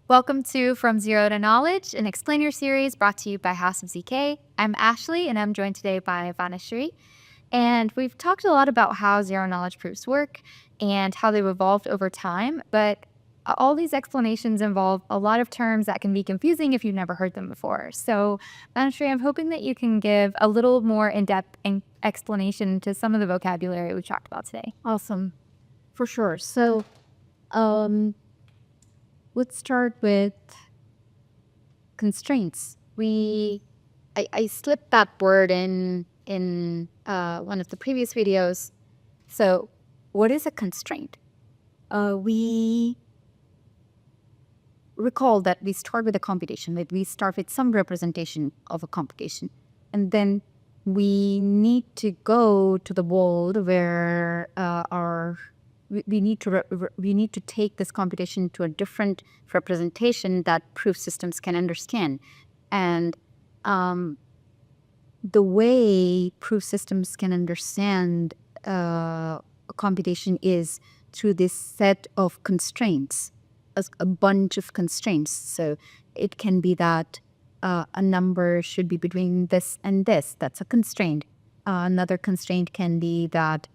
Welcome to From Zero to Knowledge, an explainer series brought to you by House of ZK. I'm Ashley, and I'm joined today by Vanishree. And we've talked a lot about how zero knowledge proofs work and how they've evolved over time, but all these explanations involve a lot of terms that can be confusing if you've never heard them before. So, Vanishree, I'm hoping that you can give a little more in-depth explanation to some of the vocabulary we talked about today. Awesome. For sure. So, let's start with constraints. I slipped that word in one of the previous videos. So, what is a constraint? We recall that we start with a computation, that we start with some representation of a computation, and then we need to go to the world where we need to take this computation to a different representation that proof systems can understand. And the way proof systems can understand a computation is through this set of constraints, a bunch of constraints. So it can be that a number should be between this and this. That's a constraint. Another constraint can be that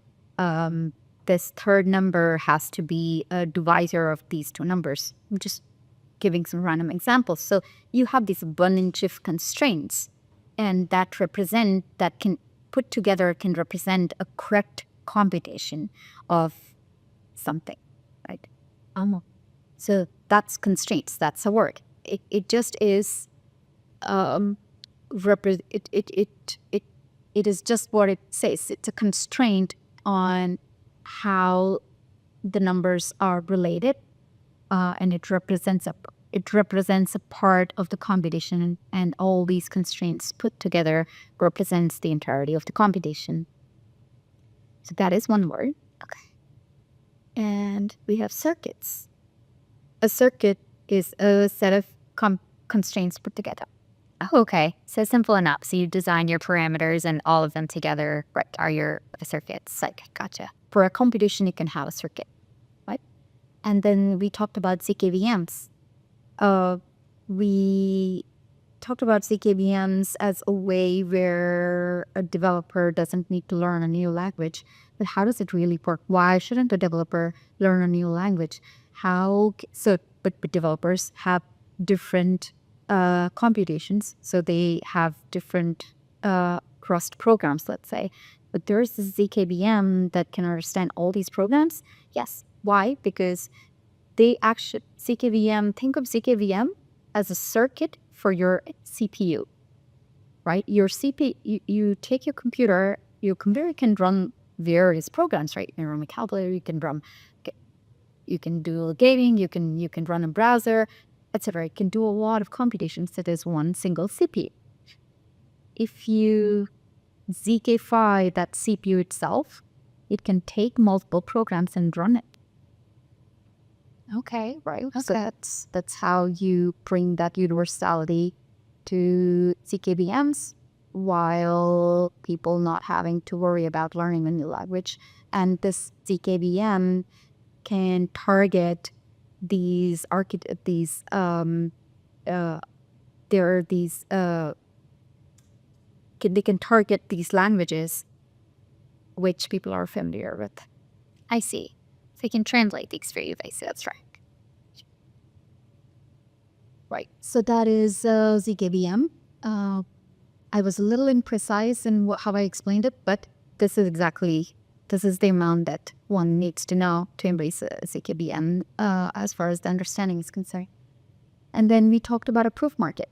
this third number has to be a divisor of these two numbers. I'm just giving some random examples. So you have this bunch of constraints, and that can put together can represent a correct computation of something, right? So that's constraints. That's a word. It just is. It is just what it says. It's a constraint on how the numbers are related, and it represents a part of the computation, and all these constraints put together represents the entirety of the computation. So that is one word. Okay. And we have circuits. A circuit is a set of constraints put together. Oh, okay. So simple enough. So you design your parameters and all of them together are your circuits. Like, gotcha. For a computation, you can have a circuit, right? And then we talked about ZKVMs. We talked about ZKVMs as a way where a developer doesn't need to learn a new language. But how does it really work? Why shouldn't a developer learn a new language? But developers have different computations, so they have different crossed programs, let's say. But there's this ZKVM that can understand all these programs. Yes. Why? Because think of ZKVM as a circuit for your CPU, right? Your CPU, you take your computer can run various programs, right? You can run a calculator, you can do gaming, you can run a browser, etc. It can do a lot of computations that is one single CPU. If you ZKify that CPU itself, it can take multiple programs and run it. Okay, right. Okay. So that's how you bring that universality to ZKVMs while people not having to worry about learning a new language. And this ZKVM can target they can target these languages which people are familiar with. I see. So they can translate these for you, basically. That's right. Right. So that is ZKVM. I was a little imprecise in how I explained it, but this is the amount that one needs to know to embrace ZKVM as far as the understanding is concerned. And then we talked about a proof market.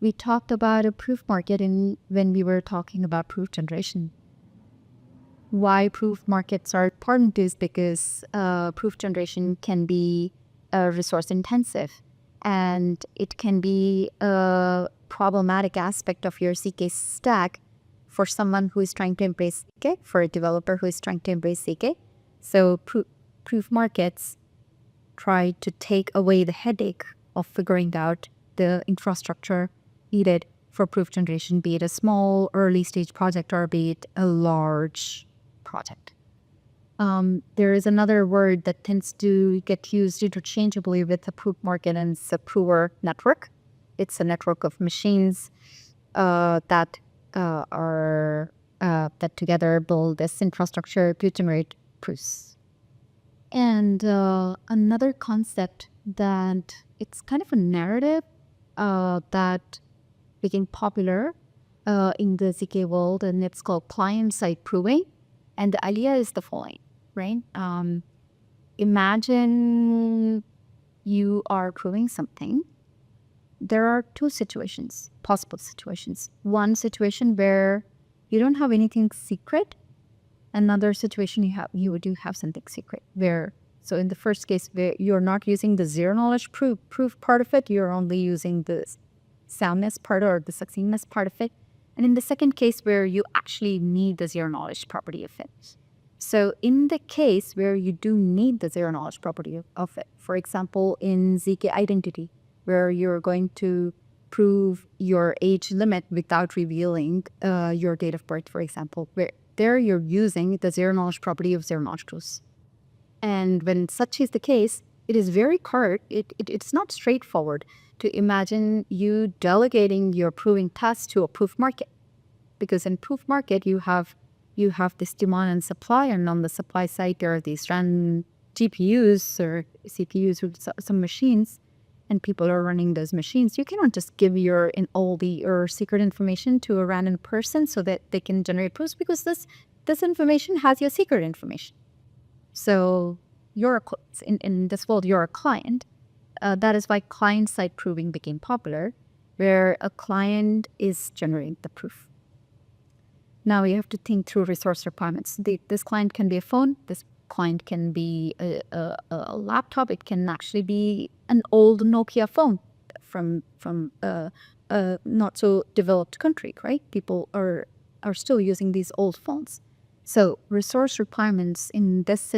We talked about a proof market when we were talking about proof generation. Why proof markets are important is because proof generation can be resource intensive, and it can be a problematic aspect of your ZK stack for someone who is trying to embrace ZK, for a developer who is trying to embrace ZK. So proof markets try to take away the headache of figuring out the infrastructure needed for proof generation, be it a small early stage project or be it a large project. There is another word that tends to get used interchangeably with the proof market, and it's a prover network. It's a network of machines that are that together build this infrastructure to generate proofs. And another concept that it's kind of a narrative that became popular in the ZK world, and it's called client-side proving. And the idea is the following, right? Imagine you are proving something. There are two situations, possible situations. One situation where you don't have anything secret. Another situation you do have something secret. So in the first case, where you're not using the zero knowledge proof part of it, you're only using the soundness part or the succinctness part of it. And in the second case, where you actually need the zero knowledge property of it. So in the case where you do need the zero knowledge property of it, for example, in ZK identity, where you're going to prove your age limit without revealing your date of birth, for example, where there you're using the zero knowledge property of zero knowledge proofs. And when such is the case, it is very hard. It's not straightforward to imagine you delegating your proving task to a proof market, because in proof market you have this demand and supply, and on the supply side there are these random GPUs or CPUs with some machines, and people are running those machines. You cannot just give your secret information to a random person so that they can generate proofs, because this information has your secret information. So in this world, you're a client. That is why client-side proving became popular, where a client is generating the proof. Now you have to think through resource requirements. This client can be a phone. This client can be a laptop. It can actually be an old Nokia phone from a not so developed country, right? People are still using these old phones. So resource requirements in this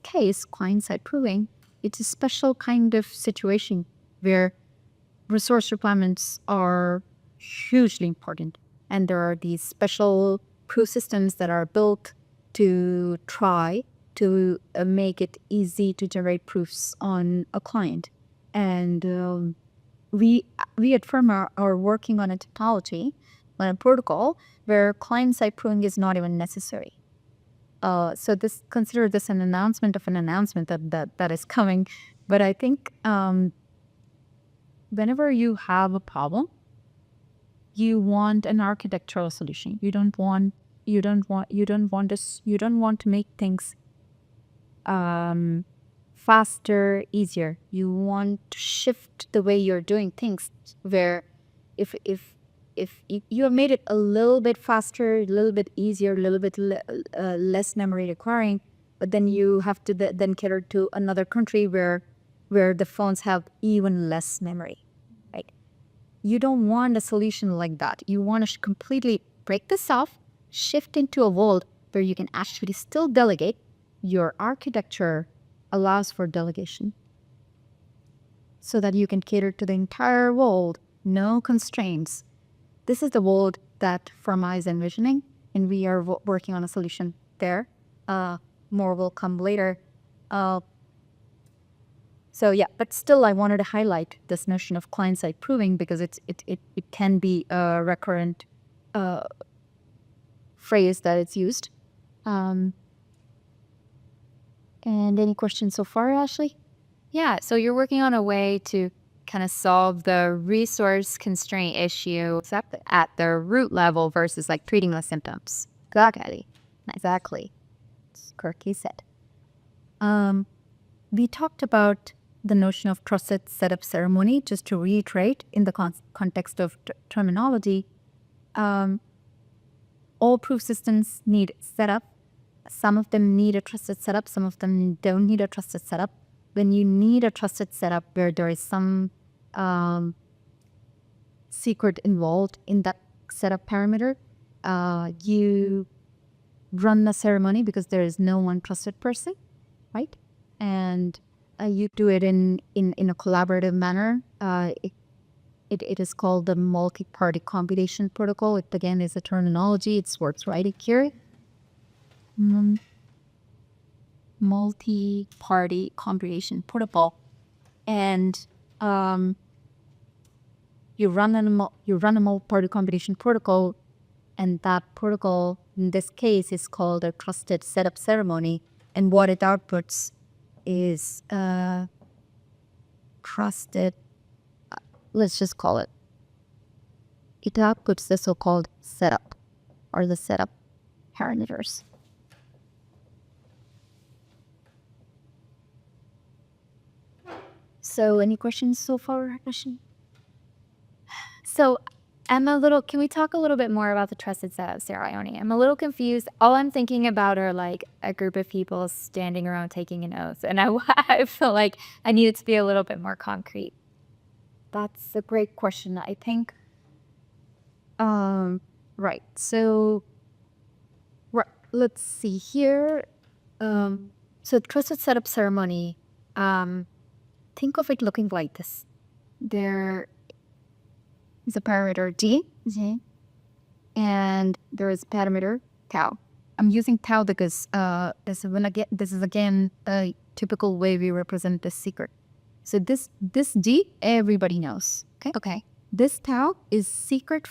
case, client-side proving, it's a special kind of situation where resource requirements are hugely important. And there are these special proof systems that are built to try to make it easy to generate proofs on a client. And we at Fermah are working on a technology, on a protocol where client-side proving is not even necessary. So consider this an announcement of an announcement that is coming. But I think whenever you have a problem, you want an architectural solution. You don't want to make things faster, easier. You want to shift the way you're doing things, where if you have made it a little bit faster, a little bit easier, a little bit less memory requiring, but then you have to then cater to another country where the phones have even less memory, right? You don't want a solution like that. You want to completely break this off, shift into a world where you can actually still delegate. Your architecture allows for delegation so that you can cater to the entire world, no constraints. This is the world that Fermah is envisioning, and we are working on a solution there. More will come later. So yeah, but still I wanted to highlight this notion of client-side proving, because it can be a recurrent phrase that it's used. And any questions so far, Ashley? Yeah, so you're working on a way to kind of solve the resource constraint issue at the root level versus like treating the symptoms. Exactly. As Kirky said. We talked about the notion of trusted setup ceremony. Just to reiterate, in the context of terminology, all proof systems need setup. Some of them need a trusted setup. Some of them don't need a trusted setup. When you need a trusted setup where there is some secret involved in that setup parameter, you run the ceremony because there is no one trusted person, right? And you do it in a collaborative manner. It is called the multi-party computation protocol. It again is a terminology. It's worth writing here. multi-party computation protocol, and you run a multi-party computation protocol, and that protocol in this case is called a trusted setup ceremony, and what it outputs is trusted. Let's just call it. It outputs the so-called setup or the setup parameters. So, any questions so far, Ashley? So can we talk a little bit more about the trusted setup ceremony? I'm a little confused. All I'm thinking about are like a group of people standing around taking an oath. And I feel like I need it to be a little bit more concrete. That's a great question, I think. Right. So, let's see here. So trusted setup ceremony, think of it looking like this. There is a parameter D, and there is parameter tau. I'm using tau because this is again a typical way we represent this secret. So this D everybody knows. Okay. This tau is secret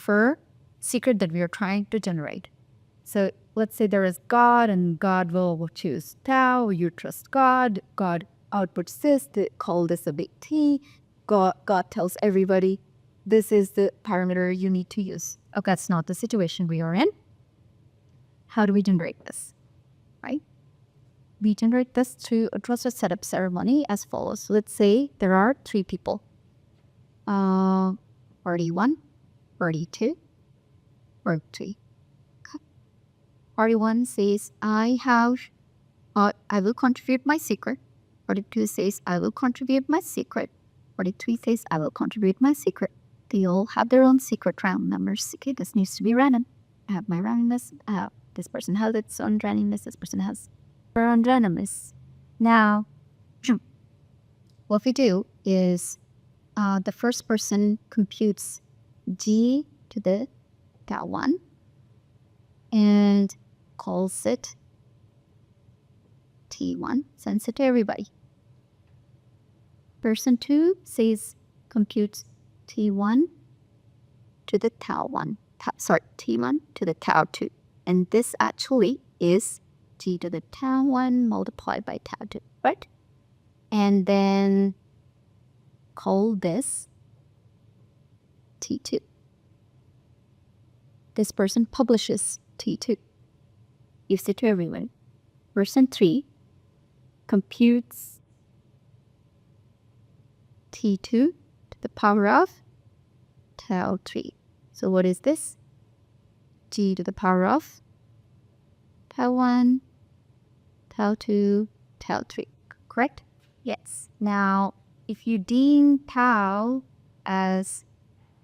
that we are trying to generate. So let's say there is God, and God will choose tau. You trust God. God outputs this. They call this a big T. God tells everybody, this is the parameter you need to use. Okay, that's not the situation we are in. How do we generate this? Right? We generate this through a trusted setup ceremony as follows. Let's say there are 3 people. Party 1, party 2, or 3. Party 1 says, I will contribute my secret. Party 2 says, I will contribute my secret. Party 3 says, I will contribute my secret. They all have their own secret random numbers. Okay, this needs to be random. I have my randomness. This person has its own randomness. This person has their own randomness. Now, what we do is the first person computes G to the tau 1 and calls it T1, sends it to everybody. Person 2 says computes T1 to the tau 1. T1 to the tau 2. And this actually is G to the tau 1 multiplied by tau 2, right? And then call this T2. This person publishes T2. Gives it to everyone. Person 3 computes T2 to the power of tau 3. So what is this? G to the power of tau 1, tau 2, tau 3. Correct? Yes. Now, if you deem tau as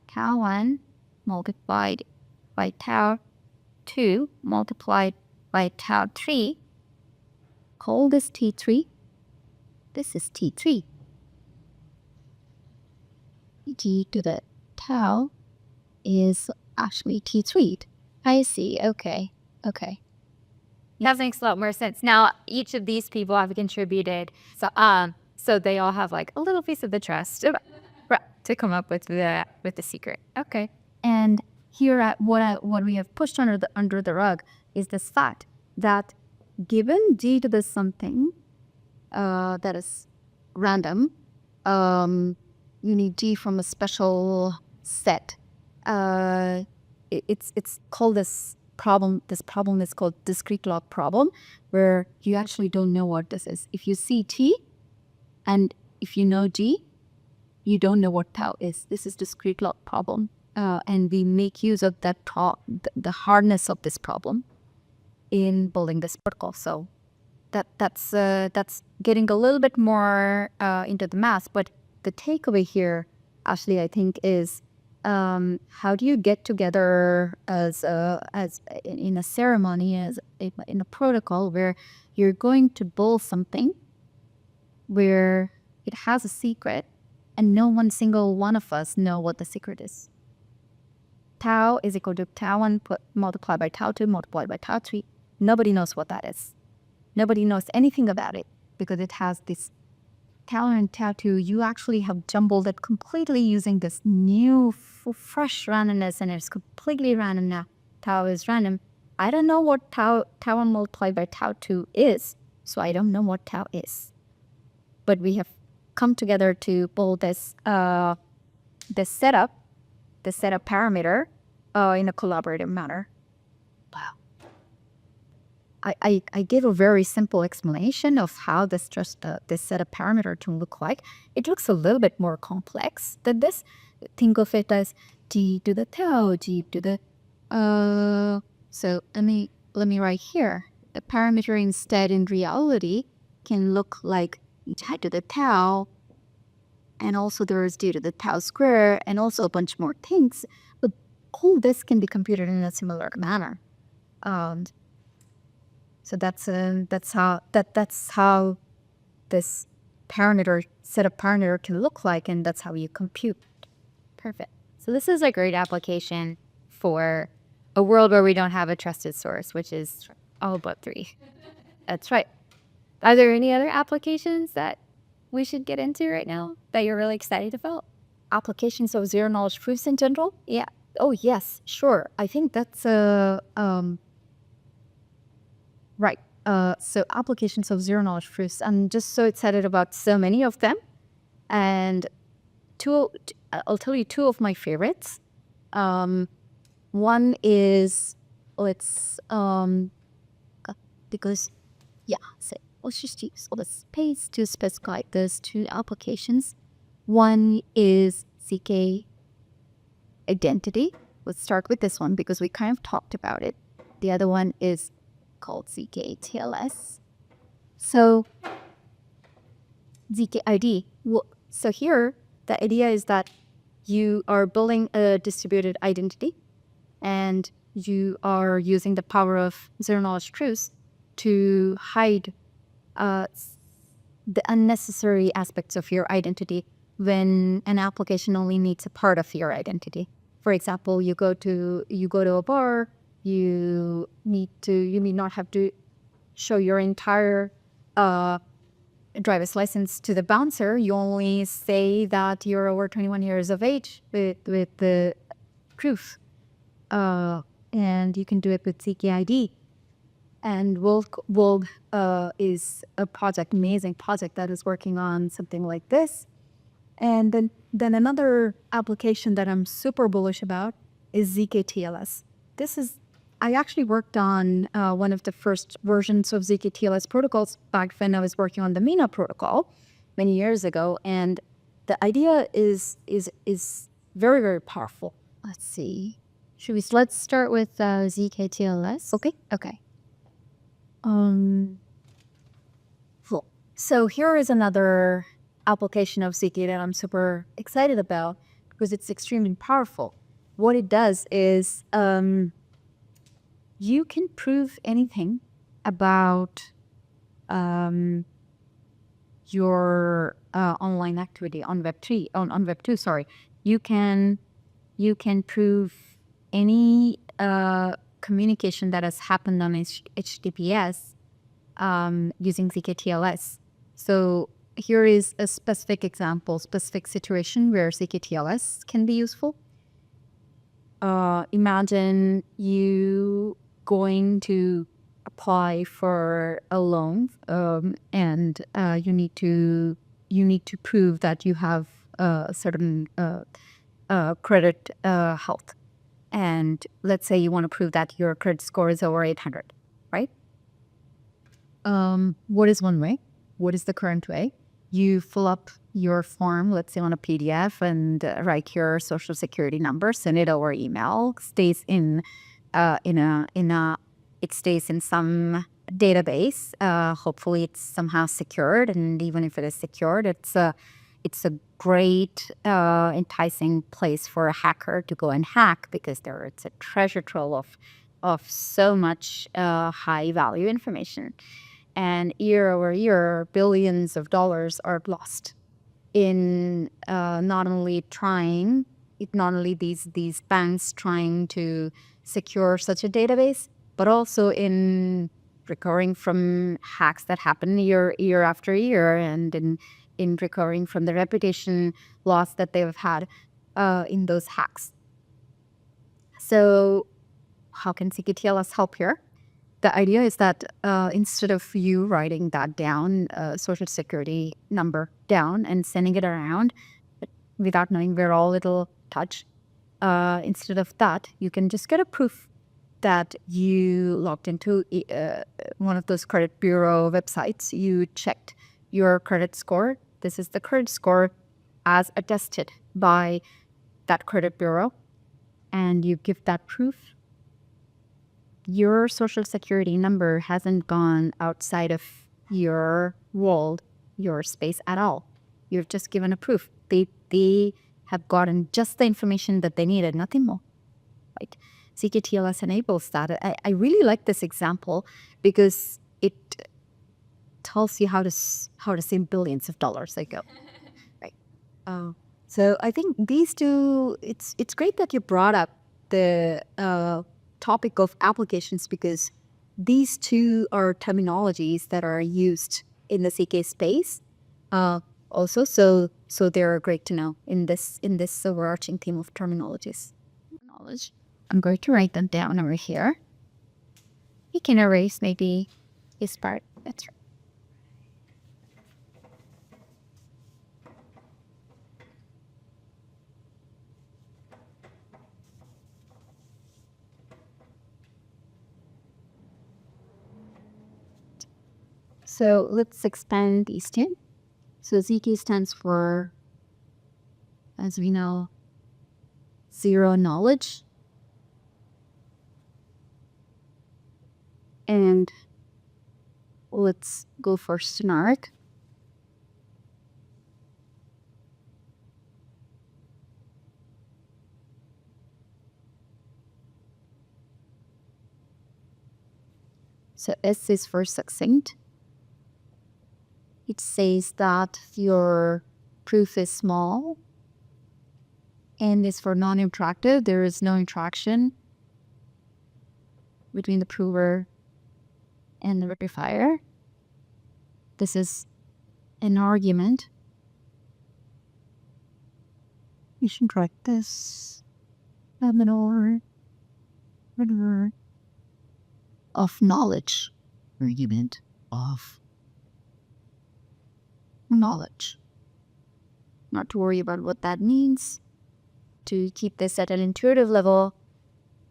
tau 1 multiplied by tau 2 multiplied by tau 3, call this T3. This is T3. G to the tau is actually T3. I see. Okay. That makes a lot more sense. Now, each of these people have contributed. So they all have like a little piece of the trust to come up with the secret. Okay. And here at what we have pushed under the rug is this fact that given G to the something that is random, you need G from a special set. It's called this problem. This problem is called discrete log problem, where you actually don't know what this is. If you see T, and if you know G, you don't know what tau is. This is discrete log problem, and we make use of that the hardness of this problem in building this protocol. So that's getting a little bit more into the math, but the takeaway here, Ashley, I think, is how do you get together as in a ceremony, in a protocol where you're going to build something where it has a secret and no one single one of us know what the secret is. Tau is equal to tau 1 multiplied by tau 2 multiplied by tau 3. Nobody knows what that is. Nobody knows anything about it because it has this tau and tau 2. You actually have jumbled it completely using this new fresh randomness, and it's completely random now. Tau is random. I don't know what tau 1 multiplied by tau 2 is, so I don't know what tau is. But we have come together to build this setup parameter in a collaborative manner. Wow. I gave a very simple explanation of how this setup parameter to look like. It looks a little bit more complex than this. Think of it as g to the tau, g to the so let me write here. The parameter instead in reality can look like g to the tau, and also there is d to the tau square, and also a bunch more things. But all this can be computed in a similar manner. So that's how this setup parameter can look like, and that's how you compute. Perfect. So this is a great application for a world where we don't have a trusted source, which is all but 3. That's right. Are there any other applications that we should get into right now that you're really excited about? Applications of zero-knowledge proofs in general? Yeah. Oh, yes, sure. I think that's right. So applications of zero-knowledge proofs. I'm just so excited about so many of them. And I'll tell you 2 of my favorites. One is, let's, because, yeah, so let's just use all the space to specify those 2 applications. One is ZK identity. Let's start with this one because we kind of talked about it. The other one is called ZK TLS. So ZK ID. So here, the idea is that you are building a distributed identity, and you are using the power of zero-knowledge proofs to hide the unnecessary aspects of your identity when an application only needs a part of your identity. For example, you go to a bar, you may not have to show your entire driver's license to the bouncer. You only say that you're over 21 years of age with the proof. And you can do it with ZKID. And Wolg is a amazing project that is working on something like this. And then another application that I'm super bullish about is ZKTLS. I actually worked on one of the first versions of ZKTLS protocols back when I was working on the Mina protocol many years ago. And the idea is very, very powerful. Let's see. Let's start with ZKTLS. Okay. Cool. So here is another application of ZK that I'm super excited about because it's extremely powerful. What it does is you can prove anything about your online activity on Web2. Sorry, you can prove any communication that has happened on HTTPS using ZKTLS. So here is a specific example, specific situation where ZKTLS can be useful. Imagine you going to apply for a loan, and you need to prove that you have a certain credit health. And let's say you want to prove that your credit score is over 800, right? What is one way? What is the current way? You fill up your form, let's say on a PDF, and write your social security number, send it over email, stays in it stays in some database. Hopefully it's somehow secured, and even if it is secured, it's a great enticing place for a hacker to go and hack, because it's a treasure trove of so much high value information. And year over year, billions of dollars are lost in not only these banks trying to secure such a database, but also in recovering from hacks that happen year after year, and in recovering from the reputation loss that they've had in those hacks. So how can CKTLS help here? The idea is that instead of you writing that down, social security number down and sending it around without knowing where all it'll touch, instead of that, you can just get a proof that you logged into one of those credit bureau websites. You checked your credit score. This is the credit score as attested by that credit bureau, and you give that proof. Your social security number hasn't gone outside of your world, your space at all. You've just given a proof. They have gotten just the information that they needed, nothing more. Right? CKTLS enables that. I really like this example because it tells you how to save billions of dollars. Right. So I think these two. It's great that you brought up the topic of applications, because these two are terminologies that are used in the CK space. Also, so they're great to know in this overarching theme of terminologies. Knowledge. I'm going to write them down over here. You can erase maybe this part. That's right. So let's expand these two. So ZK stands for, as we know, zero knowledge. And let's go for snark. So S is for succinct. It says that your proof is small. N is for non-interactive. There is no interaction between the prover and the verifier. This is an argument. You should write this terminal of knowledge. Argument of knowledge. Not to worry about what that means. To keep this at an intuitive level.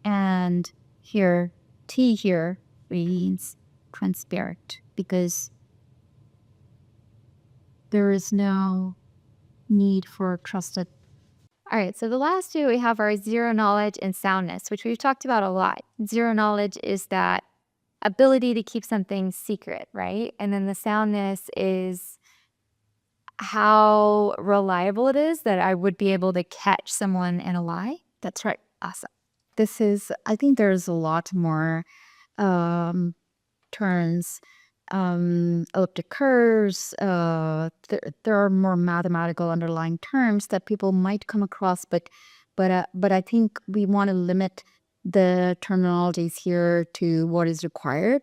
And here, T here means transparent, because there is no need for trusted. All right, so the last two we have are zero knowledge and soundness, which we've talked about a lot. Zero knowledge is that ability to keep something secret, right? And then the soundness is how reliable it is that I would be able to catch someone in a lie. That's right. Awesome. This is, I think there's a lot more terms, elliptic curves. There are more mathematical underlying terms that people might come across, but I think we want to limit the terminologies here to what is required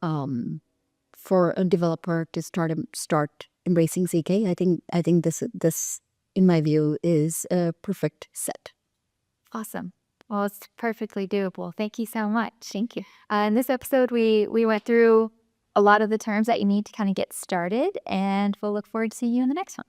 for a developer to start embracing ZK. I think this in my view is a perfect set. Awesome. Well, it's perfectly doable. Thank you so much. Thank you. In this episode, we went through a lot of the terms that you need to kind of get started, and we'll look forward to seeing you in the next one.